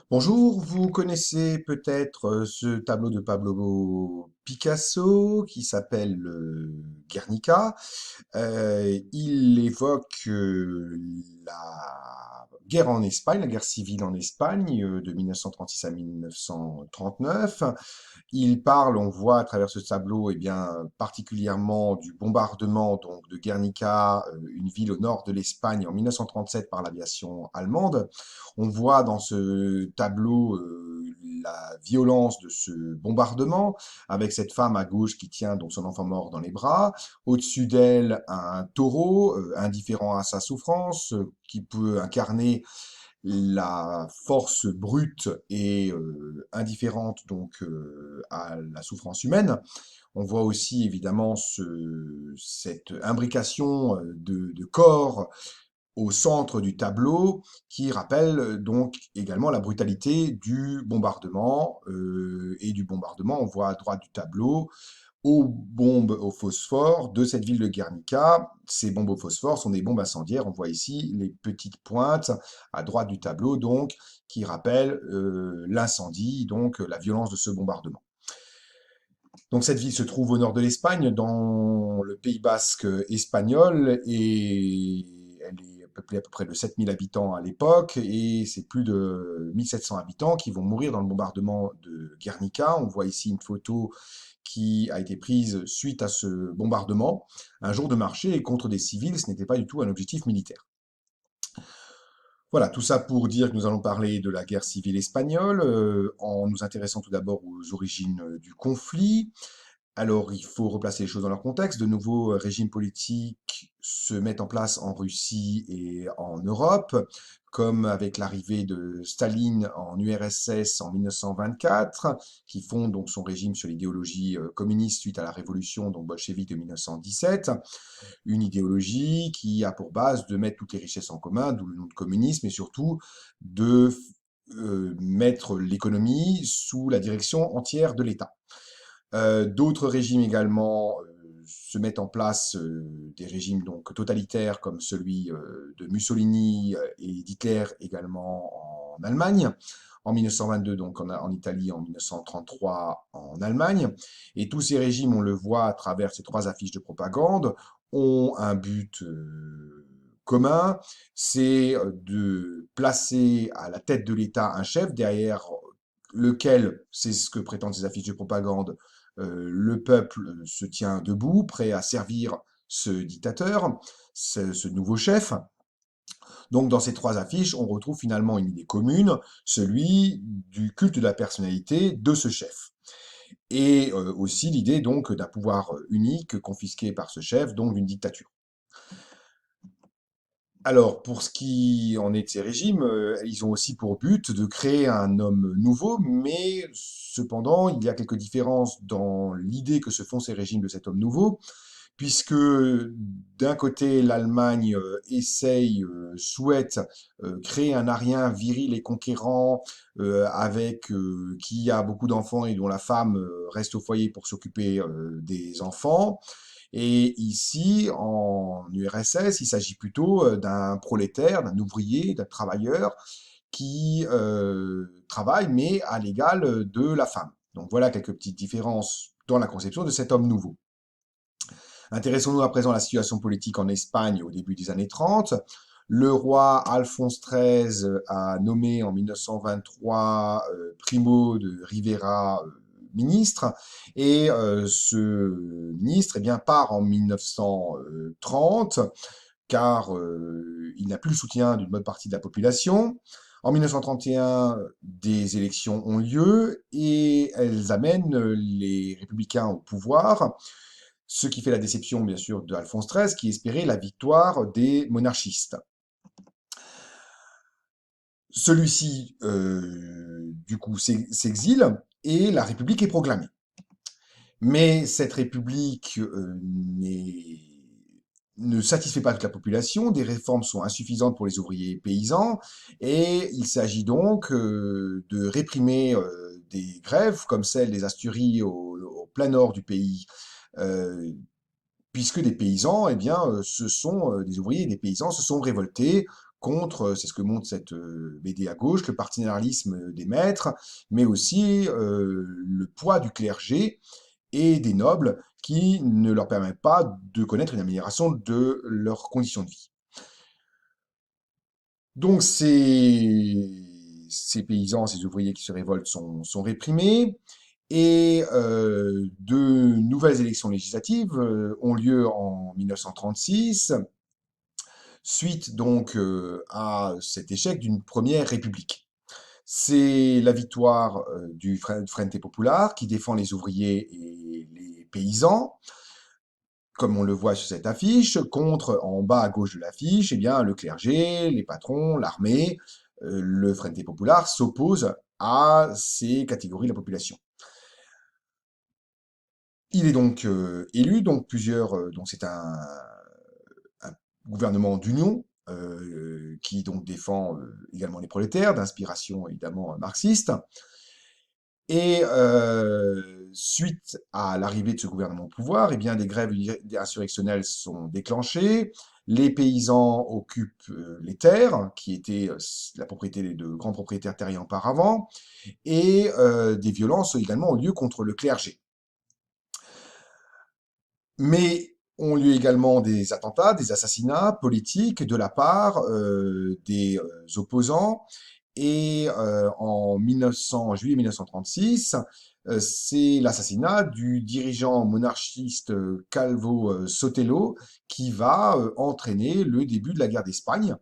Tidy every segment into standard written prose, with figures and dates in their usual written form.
Bonjour, vous connaissez peut-être ce tableau de Pablo Picasso qui s'appelle Guernica. Il évoque la guerre en Espagne, la guerre civile en Espagne de 1936 à 1939. Il parle, on voit à travers ce tableau, eh bien, particulièrement du bombardement donc de Guernica, une ville au nord de l'Espagne en 1937 par l'aviation allemande. On voit dans ce tableau la violence de ce bombardement, avec cette femme à gauche qui tient donc son enfant mort dans les bras. Au-dessus d'elle, un taureau, indifférent à sa souffrance, qui peut incarner la force brute et indifférente donc à la souffrance humaine. On voit aussi évidemment cette imbrication de corps au centre du tableau qui rappelle donc également la brutalité du bombardement. Et du bombardement, on voit à droite du tableau aux bombes au phosphore de cette ville de Guernica. Ces bombes au phosphore sont des bombes incendiaires. On voit ici les petites pointes à droite du tableau, donc, qui rappellent l'incendie, donc la violence de ce bombardement. Donc cette ville se trouve au nord de l'Espagne, dans le Pays basque espagnol, et elle est peuplée à peu près de 7000 habitants à l'époque, et c'est plus de 1700 habitants qui vont mourir dans le bombardement de Guernica. On voit ici une photo qui a été prise suite à ce bombardement, un jour de marché, et contre des civils, ce n'était pas du tout un objectif militaire. Voilà, tout ça pour dire que nous allons parler de la guerre civile espagnole, en nous intéressant tout d'abord aux origines du conflit. Alors, il faut replacer les choses dans leur contexte. De nouveaux régimes politiques se mettent en place en Russie et en Europe, comme avec l'arrivée de Staline en URSS en 1924, qui fonde donc son régime sur l'idéologie communiste suite à la révolution donc bolchevique de 1917, une idéologie qui a pour base de mettre toutes les richesses en commun, d'où le nom de communisme, et surtout de mettre l'économie sous la direction entière de l'État. D'autres régimes également se mettent en place, des régimes donc totalitaires comme celui de Mussolini et d'Hitler également en Allemagne, en 1922 donc en Italie, en 1933 en Allemagne. Et tous ces régimes, on le voit à travers ces trois affiches de propagande, ont un but commun, c'est de placer à la tête de l'État un chef derrière lequel, c'est ce que prétendent ces affiches de propagande, le peuple se tient debout, prêt à servir ce dictateur, ce nouveau chef. Donc dans ces trois affiches, on retrouve finalement une idée commune, celui du culte de la personnalité de ce chef. Et aussi l'idée donc d'un pouvoir unique confisqué par ce chef, donc d'une dictature. Alors, pour ce qui en est de ces régimes, ils ont aussi pour but de créer un homme nouveau, mais cependant, il y a quelques différences dans l'idée que se font ces régimes de cet homme nouveau, puisque d'un côté, l'Allemagne essaye, souhaite créer un Arien viril et conquérant, qui a beaucoup d'enfants et dont la femme reste au foyer pour s'occuper des enfants. Et ici, en URSS, il s'agit plutôt d'un prolétaire, d'un ouvrier, d'un travailleur qui travaille, mais à l'égal de la femme. Donc voilà quelques petites différences dans la conception de cet homme nouveau. Intéressons-nous à présent à la situation politique en Espagne au début des années 30. Le roi Alphonse XIII a nommé en 1923 Primo de Rivera ministre, et ce ministre eh bien, part en 1930 car il n'a plus le soutien d'une bonne partie de la population. En 1931, des élections ont lieu et elles amènent les républicains au pouvoir, ce qui fait la déception, bien sûr, d'Alphonse XIII, qui espérait la victoire des monarchistes. Celui-ci, du coup, s'exile et la République est proclamée. Mais cette République ne satisfait pas toute la population, des réformes sont insuffisantes pour les ouvriers et paysans, et il s'agit donc de réprimer des grèves comme celle des Asturies au plein nord du pays, euh, puisque des paysans, eh bien, des ouvriers et des paysans se sont révoltés contre, c'est ce que montre cette BD à gauche, le paternalisme des maîtres, mais aussi le poids du clergé et des nobles qui ne leur permettent pas de connaître une amélioration de leurs conditions de vie. Donc ces paysans, ces ouvriers qui se révoltent sont réprimés et de nouvelles élections législatives ont lieu en 1936, suite donc à cet échec d'une première république. C'est la victoire du Frente Popular qui défend les ouvriers et les paysans, comme on le voit sur cette affiche, contre, en bas à gauche de l'affiche, eh bien, le clergé, les patrons, l'armée, le Frente Popular s'oppose à ces catégories de la population. Il est donc élu, donc donc c'est un gouvernement d'union qui donc défend également les prolétaires, d'inspiration évidemment marxiste. Et suite à l'arrivée de ce gouvernement au pouvoir, eh bien, des grèves insurrectionnelles sont déclenchées. Les paysans occupent les terres, qui étaient la propriété de grands propriétaires terriens auparavant, et des violences également ont lieu contre le clergé. Mais ont lieu également des attentats, des assassinats politiques de la part des opposants. Et en juillet 1936, c'est l'assassinat du dirigeant monarchiste Calvo Sotelo qui va entraîner le début de la guerre d'Espagne,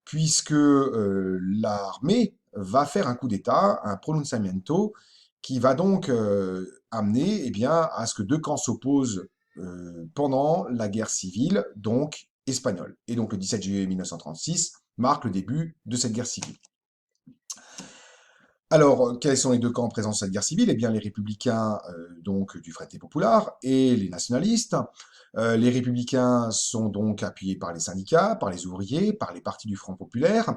puisque l'armée va faire un coup d'État, un pronunciamiento, qui va donc amener eh bien, à ce que deux camps s'opposent pendant la guerre civile, donc espagnole. Et donc le 17 juillet 1936 marque le début de cette guerre civile. Alors, quels sont les deux camps présents dans cette guerre civile? Eh bien, les républicains donc du Frente Popular et les nationalistes. Les républicains sont donc appuyés par les syndicats, par les ouvriers, par les partis du Front Populaire,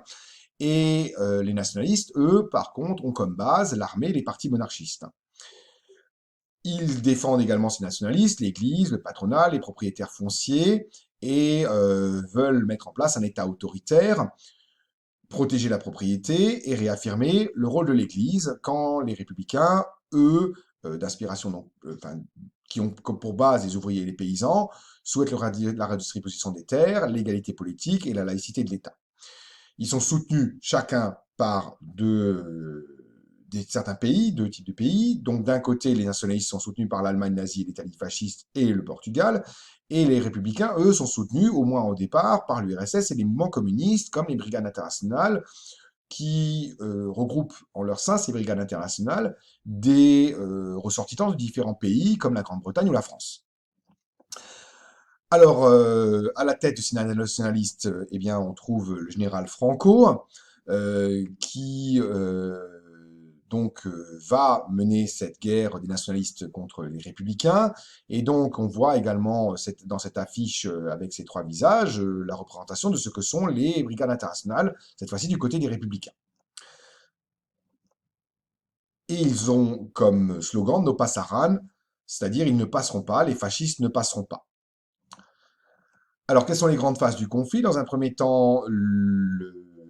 et les nationalistes, eux, par contre, ont comme base l'armée et les partis monarchistes. Ils défendent également ces nationalistes, l'Église, le patronat, les propriétaires fonciers, et veulent mettre en place un État autoritaire, protéger la propriété et réaffirmer le rôle de l'Église quand les républicains, eux, d'inspiration donc, enfin, qui ont comme pour base les ouvriers et les paysans, souhaitent la redistribution des terres, l'égalité politique et la laïcité de l'État. Ils sont soutenus chacun par certains pays, deux types de pays. Donc d'un côté, les nationalistes sont soutenus par l'Allemagne nazie et l'Italie fasciste et le Portugal. Et les républicains, eux, sont soutenus, au moins au départ, par l'URSS et les mouvements communistes, comme les brigades internationales, qui regroupent en leur sein, ces brigades internationales, des ressortissants de différents pays, comme la Grande-Bretagne ou la France. Alors, à la tête de ces nationalistes, eh bien, on trouve le général Franco, qui donc va mener cette guerre des nationalistes contre les républicain. Et donc, on voit également dans cette affiche avec ces trois visages la représentation de ce que sont les brigades internationales, cette fois-ci du côté des républicains. Et ils ont comme slogan No pasarán, c'est-à-dire ils ne passeront pas, les fascistes ne passeront pas. Alors, quelles sont les grandes phases du conflit? Dans un premier temps,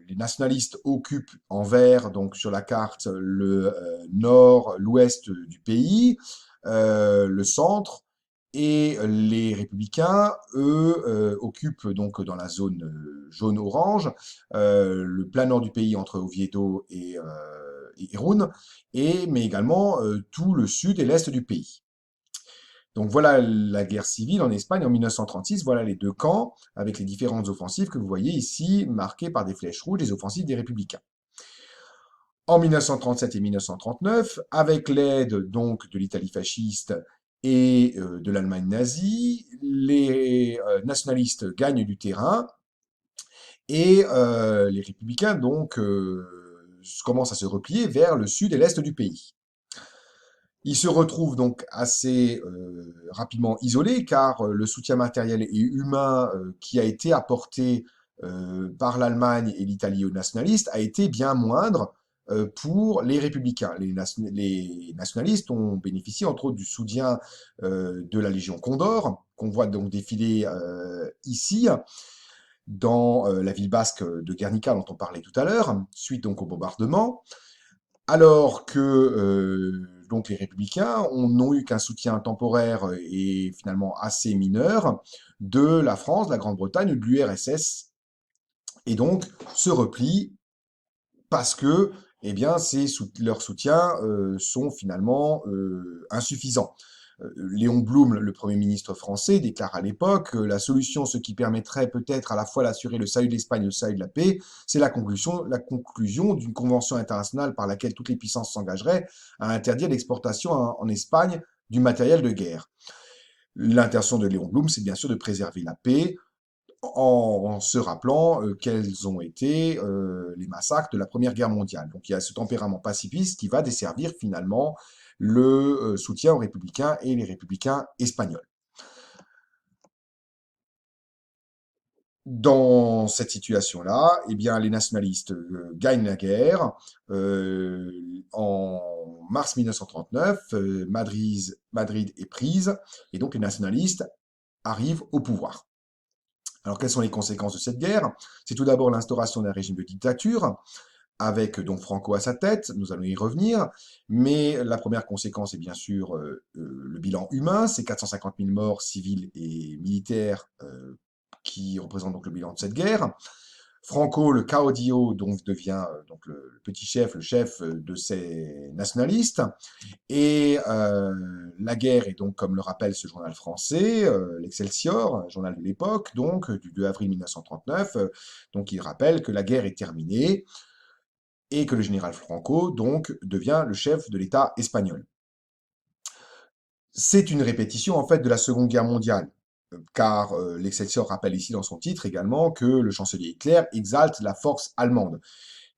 les nationalistes occupent en vert, donc sur la carte, le nord, l'ouest du pays, le centre, et les républicains, eux, occupent donc dans la zone jaune-orange, le plein nord du pays entre Oviedo et Irún, mais également tout le sud et l'est du pays. Donc voilà la guerre civile en Espagne en 1936, voilà les deux camps, avec les différentes offensives que vous voyez ici, marquées par des flèches rouges, les offensives des républicains. En 1937 et 1939, avec l'aide donc de l'Italie fasciste et de l'Allemagne nazie, les nationalistes gagnent du terrain et les républicains donc commencent à se replier vers le sud et l'est du pays. Ils se retrouvent donc assez rapidement isolés car le soutien matériel et humain qui a été apporté par l'Allemagne et l'Italie aux nationalistes a été bien moindre pour les républicains. Les nationalistes ont bénéficié entre autres du soutien de la Légion Condor, qu'on voit donc défiler ici, dans la ville basque de Guernica dont on parlait tout à l'heure, suite donc au bombardement, alors que donc les républicains n'ont eu qu'un soutien temporaire et finalement assez mineur de la France, de la Grande-Bretagne ou de l'URSS, et donc se replient parce que eh bien, leurs soutiens sont finalement insuffisants. Léon Blum, le Premier ministre français, déclare à l'époque la solution, ce qui permettrait peut-être à la fois d'assurer le salut de l'Espagne et le salut de la paix, c'est la conclusion d'une convention internationale par laquelle toutes les puissances s'engageraient à interdire l'exportation en Espagne du matériel de guerre. L'intention de Léon Blum, c'est bien sûr de préserver la paix, en se rappelant quels ont été les massacres de la Première Guerre mondiale. Donc il y a ce tempérament pacifiste qui va desservir finalement le soutien aux républicains et les républicains espagnols. Dans cette situation-là, eh bien, les nationalistes gagnent la guerre. Euh, En mars 1939, Madrid est prise, et donc les nationalistes arrivent au pouvoir. Alors, quelles sont les conséquences de cette guerre? C'est tout d'abord l'instauration d'un régime de dictature, avec donc Franco à sa tête, nous allons y revenir, mais la première conséquence est bien sûr le bilan humain, c'est 450 000 morts civils et militaires qui représentent donc le bilan de cette guerre. Franco, le caudillo, donc devient donc le petit chef, le chef de ces nationalistes. Et la guerre est donc, comme le rappelle ce journal français, l'Excelsior, un journal de l'époque, donc du 2 avril 1939, donc il rappelle que la guerre est terminée et que le général Franco, donc, devient le chef de l'État espagnol. C'est une répétition, en fait, de la Seconde Guerre mondiale, car l'Excelsior rappelle ici dans son titre également que le chancelier Hitler exalte la force allemande,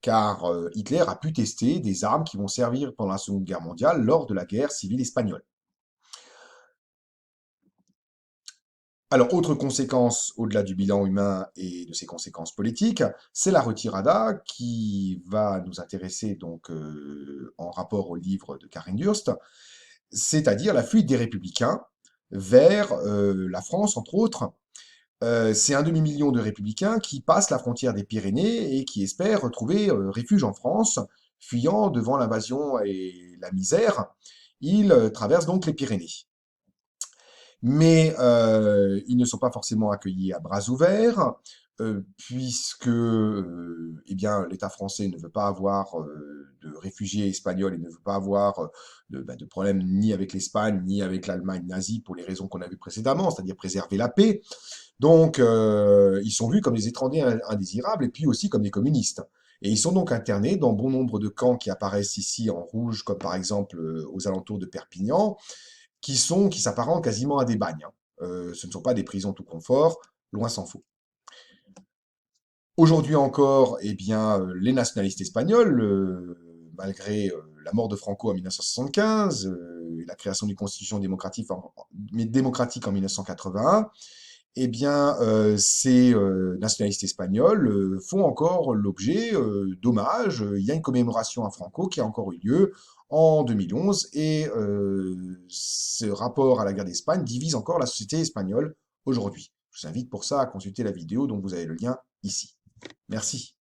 car Hitler a pu tester des armes qui vont servir pendant la Seconde Guerre mondiale lors de la guerre civile espagnole. Alors, autre conséquence, au-delà du bilan humain et de ses conséquences politiques, c'est la retirada qui va nous intéresser donc en rapport au livre de Karin Durst, c'est-à-dire la fuite des républicains vers la France, entre autres. C'est un demi-million de républicains qui passent la frontière des Pyrénées et qui espèrent retrouver refuge en France, fuyant devant l'invasion et la misère. Ils traversent donc les Pyrénées. Mais ils ne sont pas forcément accueillis à bras ouverts, puisque eh bien, l'État français ne veut pas avoir de réfugiés espagnols et ne veut pas avoir de problème ni avec l'Espagne, ni avec l'Allemagne nazie, pour les raisons qu'on a vues précédemment, c'est-à-dire préserver la paix. Donc, ils sont vus comme des étrangers indésirables et puis aussi comme des communistes. Et ils sont donc internés dans bon nombre de camps qui apparaissent ici en rouge, comme par exemple aux alentours de Perpignan, qui s'apparentent quasiment à des bagnes, hein. Ce ne sont pas des prisons tout confort, loin s'en faut. Aujourd'hui encore, eh bien, les nationalistes espagnols, malgré la mort de Franco en 1975, et la création d'une constitution démocratique en 1981, eh bien, ces nationalistes espagnols font encore l'objet d'hommages. Il y a une commémoration à Franco qui a encore eu lieu en 2011 et ce rapport à la guerre d'Espagne divise encore la société espagnole aujourd'hui. Je vous invite pour ça à consulter la vidéo dont vous avez le lien ici. Merci.